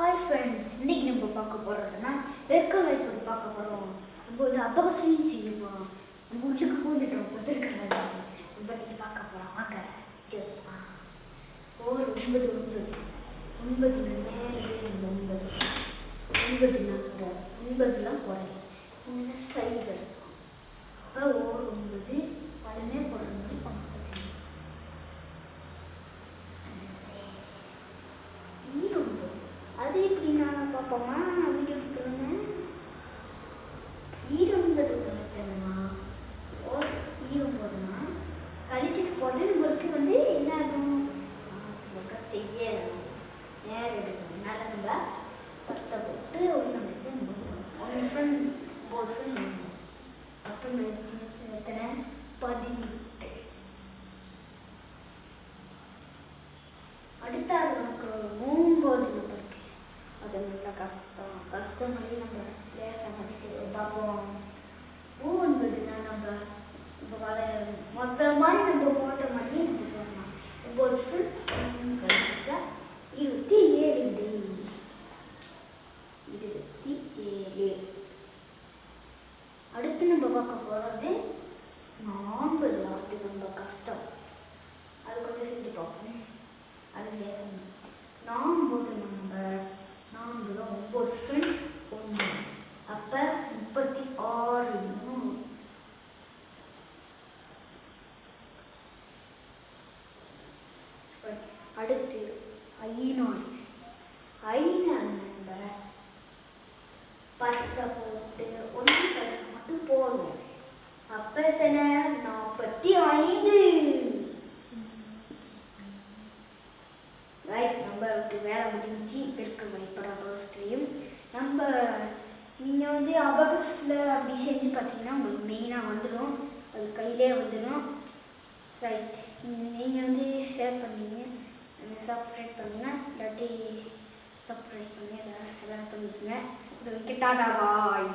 Hi friends, இன்றைக்கி நம்ம பார்க்க போகிறதுனா பெருக்கல் எப்படி பார்க்க போகிறோம். நம்ம வந்து அபகசையும் செய்ய போகிறோம். நம்ம உள்ளுக்கு பூந்துட்டோம் பெருக்கல் நம்ம இன்றைக்கி பார்க்க போகிறோம். வாங்க ஜோஸ் ஒரு 9 நேரம் 9 நம்ம 9லாம் போகிறேன். இங்கே சைடு இருக்கும். அப்போ ஒரு 9 பழமே போடுற மாதிரி பார்க்க அது எப்படி நான் பார்ப்போமா? வீடியோ சொல்லுங்க. ஈரம்பது பார்த்தேன்னா ஈரம்போதுன்னா கழிச்சிட்டு போட்டு நம்மளுக்கு வந்து என்ன ஆகும்? செய்ய நேரம் எடுக்கணும். அதனால நம்ம பத்தை போட்டு ஒன்று வச்சு ஒன்று ஃப்ரெண்ட் ஒரு ஃப்ரெண்ட் அப்போ எத்தனை 18. அடுத்த அது நமக்கு 9 நம்மளுக்கு அது நல்லா கஷ்டம் மாதிரி நம்ம லேசாக மாதிரி செய்ய பார்ப்போம். 9னா நம்ம இப்போ மொத்த மாதிரி நம்ம போட்ட மாதிரியே நம்ம போடலாம். 9 ஃபுல் கழிச்சுட்டா 27 27. அடுத்து நம்ம பார்க்க போகிறது 40. அது ரொம்ப கஷ்டம். அது கொஞ்சம் செஞ்சு பார்ப்போம். அது லேசம் 40 நம்ம 9 ஃப்ரெண்ட் 1 அப்போ 36. அடுத்து 5 நம்ம 10 போட்டு 1 பைசா மட்டும் போடுவோம். அப்போ எத்தனை 45. நம்மளுக்கு வேலை முடிஞ்சு பெருக்கல் வைப்பட அபகஸ்லையும் நம்ம நீங்கள் வந்து அபகஸில் அப்படி செஞ்சு பார்த்தீங்கன்னா உங்களுக்கு மெயினாக வந்துடும். அது கையிலே வந்துடும். ரைட், நீங்கள் வந்து ஷேர் பண்ணீங்க, சப்ஸ்கிரைப் பண்ணுங்கள், இல்லாட்டி சப்ஸ்கிரைப் பண்ணி எதாவது பண்ணிக்கோங்க. இது டாடா பாய்.